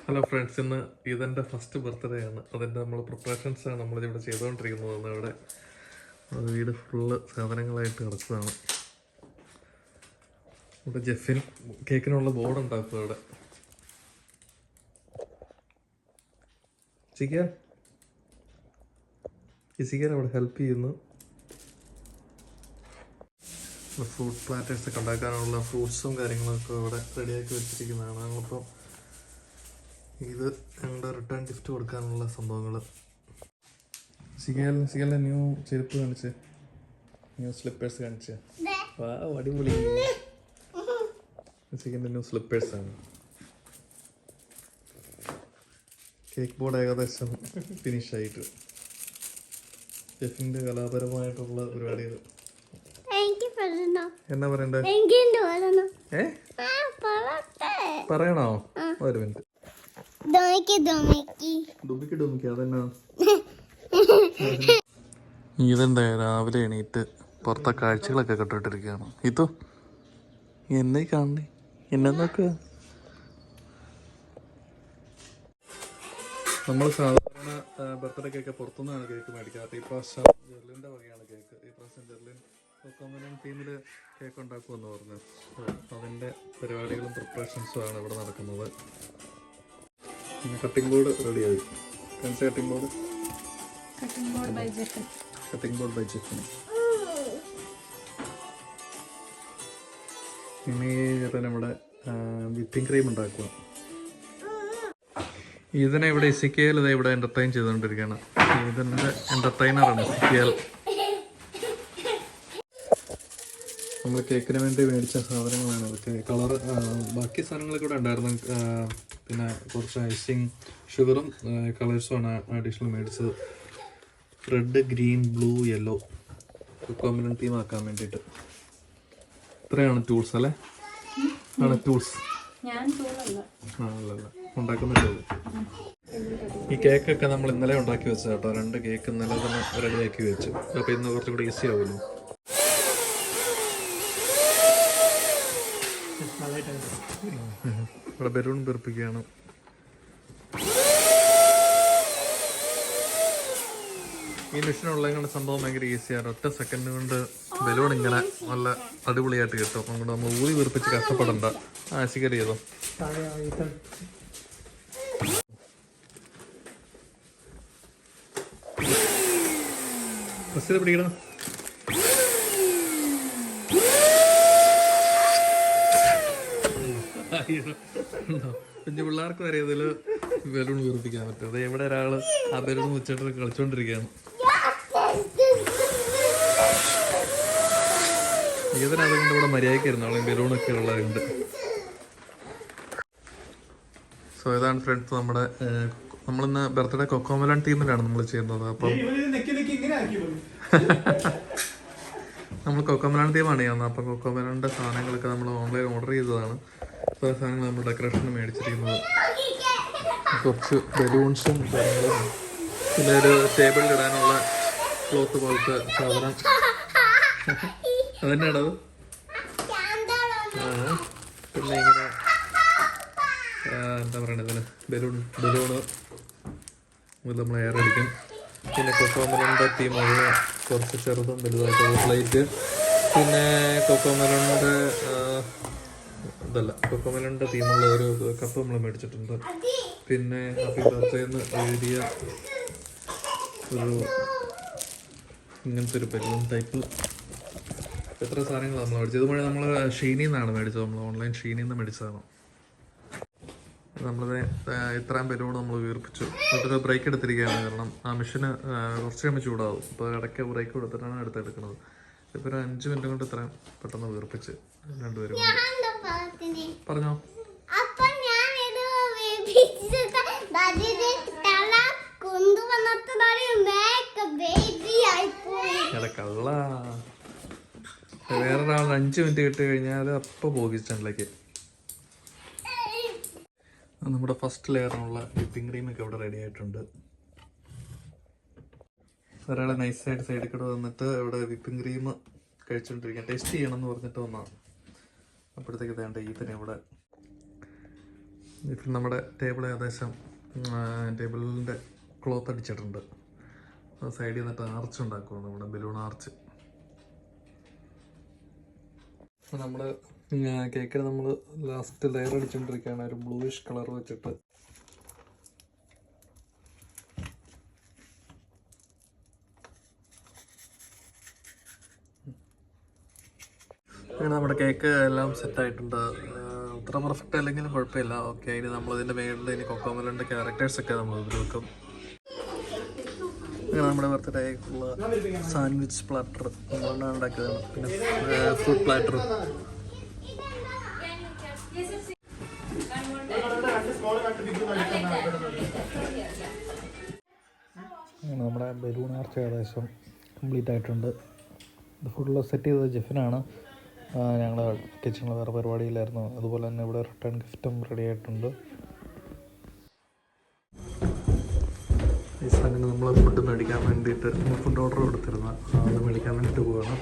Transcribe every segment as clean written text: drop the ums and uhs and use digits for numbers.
Hello friends, ഇന്ന് ഇതെൻ്റെ first birthday ആണ്. അതിൻ്റെ നമ്മൾ പ്രിപ്പറേഷൻസാണ് നമ്മളിവിടെ ചെയ്തുകൊണ്ടിരിക്കുന്നത്. ഇവിടെ വീട് ഫുള്ള് സാധനങ്ങളായിട്ട് കിടക്കുകയാണ്. ഇവിടെ ജെഫിൻ കേക്കിനുള്ള ബോർഡ് ഉണ്ടാക്കുക. ഇവിടെ ചിക്കൻ അവിടെ ഹെൽപ്പ് ചെയ്യുന്നു. ഫ്രൂട്ട് പ്ലാറ്റേഴ്സൊക്കെ ഉണ്ടാക്കാനുള്ള ഫ്രൂട്ട്സും കാര്യങ്ങളൊക്കെ ഇവിടെ റെഡിയാക്കി വെച്ചിരിക്കുന്നതാണ്. ഞങ്ങളിപ്പോൾ ഇത് ഞങ്ങളുടെ റിട്ടേൺ ഗിഫ്റ്റ് കൊടുക്കാനുള്ള സംഭവങ്ങൾ. സിഗലിൻ്റെ ന്യൂ ചെരുപ്പ് കാണിച്ച്, ന്യൂ സ്ലിപ്പേഴ്സ് കാണിച്ച്. വാ, അടിപൊളി. സിഗലിൻ്റെ ന്യൂ സ്ലിപ്പേഴ്സാണ്. കേക്ക് ബോർഡ് ഏകദേശം ഫിനിഷായിട്ട്. ഷെഫിൻ്റെ കലാപരമായിട്ടുള്ള പരിപാടികൾ. എന്നാ പറയണ്ടേ? പറയണോ? ഒരു മിനിറ്റ്. അതെന്നാ? ഇതെന്താ രാവിലെ എണീറ്റ് പുറത്തെ കാഴ്ചകളൊക്കെ കണ്ടിട്ടിരിക്കുകയാണ്. ഇതോ എന്നെ കാണണേ, എന്നെ നോക്കുക. നമ്മൾ സാധാരണ ബർത്ത്ഡേ കേക്ക് പുറത്തുനിന്നാണ് കേക്ക് മേടിക്കാറ്. ഈ പ്രാവശ്യം ജെർലിൻ്റെ വകയാണ് കേക്ക്. ഈ പ്രാവശ്യം ജെർലിൻ കൊക്കോമലൻ ടീമിൽ കേക്ക് ഉണ്ടാക്കുമെന്ന് പറഞ്ഞു. അതിൻ്റെ പരിപാടികളും പ്രിപ്പറേഷൻസും ആണ് ഇവിടെ നടക്കുന്നത്. പിന്നെ കട്ടിംഗ് ബോർഡ് റെഡിയായി. Cutting board by Jefin. ഇനി നമ്മുടെ വിപ്പിംഗ് ക്രീം ഉണ്ടാക്കുക. ഇതിനെ ഇവിടെ ഇസിക്കയിൽ ഇവിടെ എൻ്റർടൈൻ ചെയ്തുകൊണ്ടിരിക്കുകയാണ്. ഇതിൻ്റെ എൻ്റർടൈനറാണ് ഇസിക്കൽ. നമ്മൾ കേക്കിന് വേണ്ടി മേടിച്ച സാധനങ്ങളാണ് ഇതൊക്കെ. കളർ ബാക്കി സാധനങ്ങളൊക്കെ ഇവിടെ ഉണ്ടായിരുന്നു. പിന്നെ കുറച്ച് ഐസിങ്, ഷുഗറും കളേഴ്സുമാണ് അഡീഷണൽ മേടിച്ചത്. Red, green, blue, yellow combination theme ആക്കാൻ വേണ്ടിയിട്ട്. ഇത്രയാണ് ടൂൾസ് അല്ലേ? ആണ് ടൂൾസ്. അല്ലല്ല, ഉണ്ടാക്കുന്നുണ്ടോ? ഈ കേക്കൊക്കെ നമ്മൾ ഇന്നലെ ഉണ്ടാക്കി വെച്ചത് കേട്ടോ. 2 കേക്ക് ഇന്നലെ തന്നെ റെഡിയാക്കി വെച്ചു. അപ്പോൾ ഇന്ന് കുറച്ചും കൂടി ഈസി ആവുമല്ലോ. ഇവിടെ ബലൂൺ പെറുപ്പിക്കുകയാണ്. ഈ മെഷീൻ ഉള്ളതുകൊണ്ട് സംഭവം ഭയങ്കര ഈസിയാണ്. ഒറ്റ സെക്കൻഡ് കൊണ്ട് ബലൂൺ ഇങ്ങനെ നല്ല അടിപൊളിയായിട്ട് കിട്ടും. അതുകൊണ്ട് നമ്മൾ ഊതി വീർപ്പിച്ച് കഷ്ടപ്പെടണ്ട. ആശിക്കരി ചെയ്തോ. ബസ്സിൽ പിടിക്കണം. കുഞ്ഞു പിള്ളേർക്ക് വരെ ഇതിൽ ബലൂൺ വീർപ്പിക്കാൻ പറ്റും. അത് എവിടെ ഒരാൾ ആ ബലൂൺ വെച്ചിട്ട് കളിച്ചോണ്ടിരിക്കുകയാണ്. ഇതിനതുകൊണ്ട് ഇവിടെ മര്യാദയ്ക്ക് ഇരുന്നോളും, ബലൂണൊക്കെ ഉള്ളതുണ്ട്. സോ ഇതാണ് ഫ്രണ്ട്സ് നമ്മുടെ നമ്മളിന്ന് ബർത്ത്ഡേ കൊക്കോമലൻ തീമിലാണ് നമ്മൾ ചെയ്യുന്നത്. അപ്പം നമ്മൾ കൊക്കോമലൻ തീമാണ് ചെയ്യുന്നത്. അപ്പം കൊക്കോമലൻ്റെ സാധനങ്ങളൊക്കെ നമ്മൾ ഓൺലൈൻ ഓർഡർ ചെയ്തതാണ്. അപ്പോൾ സാധനങ്ങൾ നമ്മൾ ഡെക്കറേഷന് മേടിച്ചിരിക്കുന്നത്. കുറച്ച് ബലൂൺസും കാര്യങ്ങളും, പിന്നെ ഒരു ടേബിളിൽ ഇടാനുള്ള ക്ലോത്ത് പോലത്തെ സാധനം. അതന്നെയാണ് അത്. പിന്നെ ഇങ്ങനെ എന്താ പറയണത്, ഇതിന് ബലൂണ് നമ്മൾ എയർ അടിക്കും. പിന്നെ കൊക്കോമലൻ്റെ തീമുള്ള കുറച്ച് ചെറുതും വലുതായിട്ടുള്ള പ്ലേറ്റ്. പിന്നെ കൊക്കോമലൻ്റെ തീമുള്ള ഒരു കപ്പ് നമ്മൾ മേടിച്ചിട്ടുണ്ട്. പിന്നെ ഹാപ്പി ബർത്ത്ഡേന്ന് എഴുതിയ ഒരു ഇങ്ങനത്തെ ഒരു ബലൂൺ ടൈപ്പ്. എത്ര സാധനങ്ങൾ നമ്മൾ മേടിച്ചത്. ഇതുവഴി നമ്മൾ ഷീനിൽ നിന്നാണ് മേടിച്ചത്. നമ്മൾ ഓൺലൈൻ ഷീനിൽ നിന്ന് മേടിച്ചതാണ്. നമ്മളത് ഇത്രയും ബലൂൺ നമ്മൾ വീർപ്പിച്ചു. എന്നിട്ടൊരു ബ്രേക്ക് എടുത്തിരിക്കുകയാണ്. കാരണം ആ മെഷീന് കുറച്ച് കഴിയുമ്പോൾ ചൂടാവും. അപ്പോൾ ഇടയ്ക്ക് ബ്രേക്ക് കൊടുത്തിട്ടാണ് എടുത്തെടുക്കുന്നത്. ഇപ്പോൾ ഒരു 5 മിനിറ്റ് കൊണ്ട് ഇത്രയും പെട്ടെന്ന് വീർപ്പിച്ച് രണ്ടുപേരും. പറഞ്ഞോ. കള്ള വേറൊരാൾ 5 മിനിറ്റ് കിട്ടി കഴിഞ്ഞാൽ അപ്പോൾ പോയി കിച്ചണിലേക്ക്. നമ്മുടെ ഫസ്റ്റ് ലെയറിനുള്ള വിപ്പിംഗ് ക്രീമൊക്കെ ഇവിടെ റെഡി ആയിട്ടുണ്ട്. ഒരാളെ നൈസായിട്ട് സൈഡിൽ കൂടെ വന്നിട്ട് ഇവിടെ വിപ്പിംഗ് ക്രീം കഴിച്ചുകൊണ്ടിരിക്കാൻ ടേസ്റ്റ് ചെയ്യണം എന്ന് പറഞ്ഞിട്ട് വന്നതാണ്. അപ്പോഴത്തേക്ക് വേണ്ട ഇതിനെ ഇവിടെ ഇപ്പം നമ്മുടെ ടേബിൾ ഏകദേശം ടേബിളിൻ്റെ ക്ലോത്ത് അടിച്ചിട്ടുണ്ട്. സൈഡിൽ നിന്നിട്ട് ആർച്ച് ഉണ്ടാക്കുക, നമ്മുടെ ബലൂൺ ആർച്ച്. നമ്മൾ കേക്കിന് നമ്മൾ ലാസ്റ്റ് ലെയർ അടിച്ചുകൊണ്ടിരിക്കുകയാണ്, ഒരു ബ്ലൂയിഷ് കളർ വെച്ചിട്ട്. അങ്ങനെ നമ്മുടെ കേക്ക് എല്ലാം സെറ്റായിട്ടുണ്ട്. അത്ര പെർഫെക്റ്റ് അല്ലെങ്കിലും കുഴപ്പമില്ല. ഓക്കെ, ഇനി നമ്മളിതിൻ്റെ മേളിൽ ഇനി കൊക്കോമലൻ്റെ ക്യാരക്ടേഴ്സൊക്കെ നമ്മൾ ഇതിൽ വെക്കും. അങ്ങനെ നമ്മുടെ ബർത്ത്ഡേക്കുള്ള സാൻഡ്വിച്ച് പ്ലാറ്റർ നമ്മളാണ് ഉണ്ടാക്കിയതാണ്. പിന്നെ ഫ്രൂട്ട് പ്ലാറ്റർ. നമ്മുടെ ബലൂൺ ആർച്ച് ഏകദേശം കംപ്ലീറ്റ് ആയിട്ടുണ്ട്. ഇത് ഫുള്ള് സെറ്റ് ചെയ്തത് ജെഫിനാണ്. ഞങ്ങൾ കിച്ചണിൽ വേറെ പരിപാടിയിലായിരുന്നു. അതുപോലെ തന്നെ ഇവിടെ റിട്ടേൺ ഗിഫ്റ്റും റെഡി ആയിട്ടുണ്ട്. ഈ സാധനം നമ്മൾ ഫുഡ് മേടിക്കാൻ വേണ്ടിയിട്ട് ഫുഡ് ഓർഡർ കൊടുത്തിരുന്ന അത് മേടിക്കാൻ വേണ്ടിയിട്ട് പോവുകയാണ്.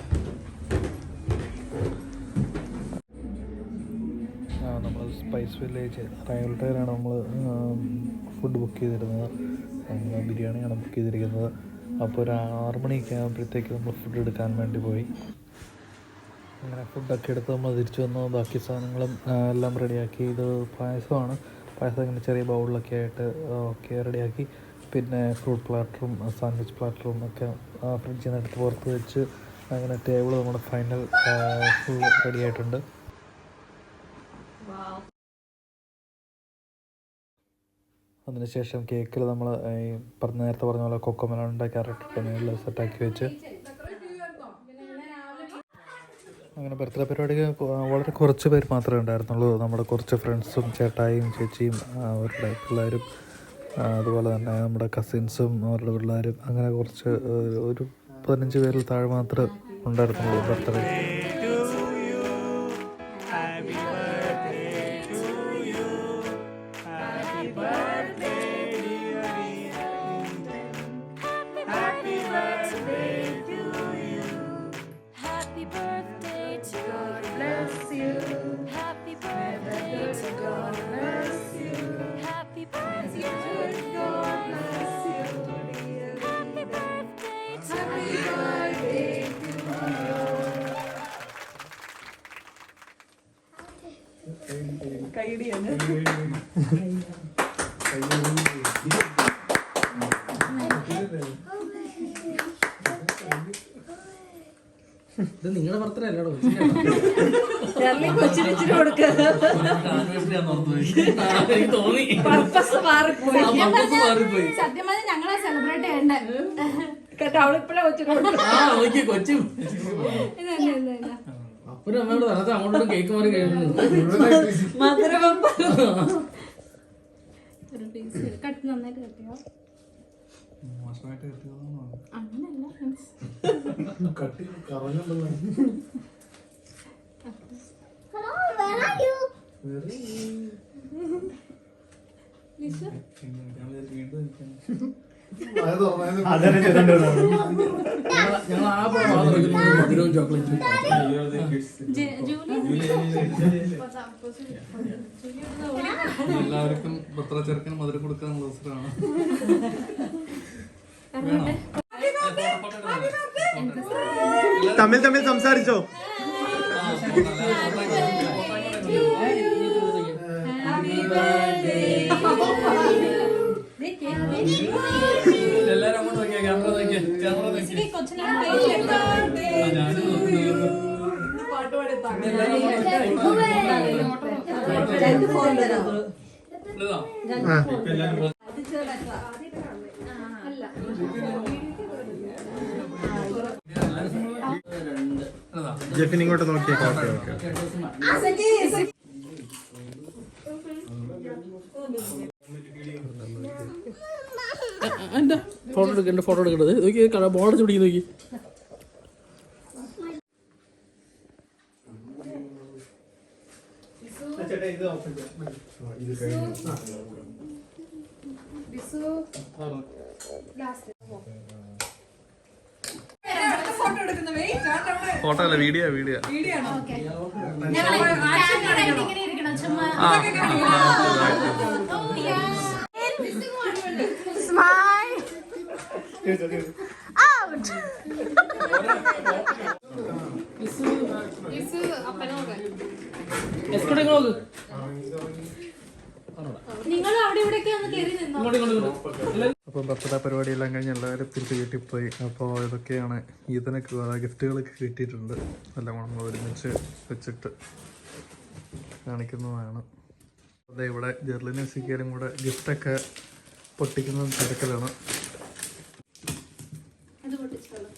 നമ്മൾ സ്പൈസ് വില്ലേജ് റയൽട്ടയിലാണ് നമ്മൾ ഫുഡ് ബുക്ക് ചെയ്തിരുന്നത്. ബിരിയാണിയാണ് ബുക്ക് ചെയ്തിരിക്കുന്നത്. അപ്പോൾ ഒരു 6 മണിയൊക്കെ ആകുമ്പോഴത്തേക്ക് നമ്മൾ ഫുഡ് എടുക്കാൻ വേണ്ടി പോയി. അങ്ങനെ ഫുഡൊക്കെ എടുത്ത് നമ്മൾ തിരിച്ചു വന്നു. ബാക്കി സാധനങ്ങളും എല്ലാം റെഡിയാക്കി. ഇത് പായസമാണ്. പായസം ഇങ്ങനെ ചെറിയ ബൗളിലൊക്കെ ആയിട്ട് ഒക്കെ റെഡിയാക്കി. പിന്നെ ഫ്രൂട്ട് പ്ലാറ്ററും സാൻഡ്വിച്ച് പ്ലാറ്ററും ഒക്കെ ഫ്രിഡ്ജിൽ നിന്ന് എടുത്ത് പുറത്ത് വെച്ച് അങ്ങനെ ടേബിൾ നമ്മുടെ ഫൈനൽ ഫുൾ റെഡി ആയിട്ടുണ്ട്. അതിനുശേഷം കേക്കിൽ നമ്മൾ നേരത്തെ പറഞ്ഞ പോലെ കൊക്കോമലൻ്റെ ക്യാരക്ടർ മേളിൽ സെറ്റാക്കി വെച്ച് അങ്ങനെ ബർത്ത്ഡേ പരിപാടിക്ക് വളരെ കുറച്ച് പേര് മാത്രമേ ഉണ്ടായിരുന്നുള്ളൂ. നമ്മുടെ കുറച്ച് ഫ്രണ്ട്സും ചേട്ടായും ചേച്ചിയും അവരുടെ പിള്ളേരും അതുപോലെ തന്നെ നമ്മുടെ കസിൻസും അവരുടെ പിള്ളേരും അങ്ങനെ കുറച്ച് ഒരു 15 പേരിൽ താഴെ മാത്രമേ ഉണ്ടായിരുന്നുള്ളൂ ബർത്ത്ഡേ. ഇത് നിങ്ങളുടെ ബർത്ത്ഡേ അല്ലടോ, തോന്നി. സത്യം പറഞ്ഞാൽ ഞങ്ങളെ സെലിബ്രേറ്റ് ചെയ്യണ്ടേ കേട്ടോ. അവളിപ്പോഴേ കൊച്ചു അപ്പനും അമ്മയോട് നടത്താൻ അങ്ങോട്ടും കേക്ക് മാറി കഴിയുന്നു. കട്ട് നന്നായിട്ട് കെട്ടിയോ? അങ്ങനല്ല, ഞങ്ങൾ ആ മധുരവും ചോക്ലേറ്റും എല്ലാവർക്കും പത്ര ചെറുക്കനും മധുരം കൊടുക്കാനുള്ള അവസരമാണ്. തമ്മിൽ സംസാരിച്ചോ? എല്ലാരും അങ്ങോട്ട് നോക്കിയാ ക്യാമറ നോക്കിയാ ജെഫിൻ ഇങ്ങോട്ട് നോക്കിയേക്കാം. എന്റെ ഫോട്ടോ എടുക്കേണ്ടത് നോക്കി ബോർഡ് ചൂടി നോക്കി. ഫോട്ടോ അല്ല, വീഡിയോ. ഇങ്ങനെ ഇരിക്കണം. ചുമ്മാ സ്മൈൽ ഔട്ട്. നിങ്ങൾ അവിടെ ഇവിടെയൊക്കെ ഒന്ന് കയറി നിന്നോ. അപ്പോൾ ബർത്ത്ഡേ പരിപാടിയെല്ലാം കഴിഞ്ഞ് എല്ലാവരും തിരിച്ച് വീട്ടിൽ പോയി. അപ്പോൾ ഇതൊക്കെയാണ് ഇതിനൊക്കെ ഗിഫ്റ്റുകളൊക്കെ കിട്ടിയിട്ടുണ്ട്. എല്ലാം നമ്മൾ ഒരുമിച്ച് വെച്ചിട്ട് കാണിക്കുന്നതാണ്. അതെ, ഇവിടെ ജെർലിനും സിക്കാലും കൂടെ ഗിഫ്റ്റൊക്കെ പൊട്ടിക്കുന്ന തിരക്കലാണ്. അത് പൊട്ടിച്ചോളൂ.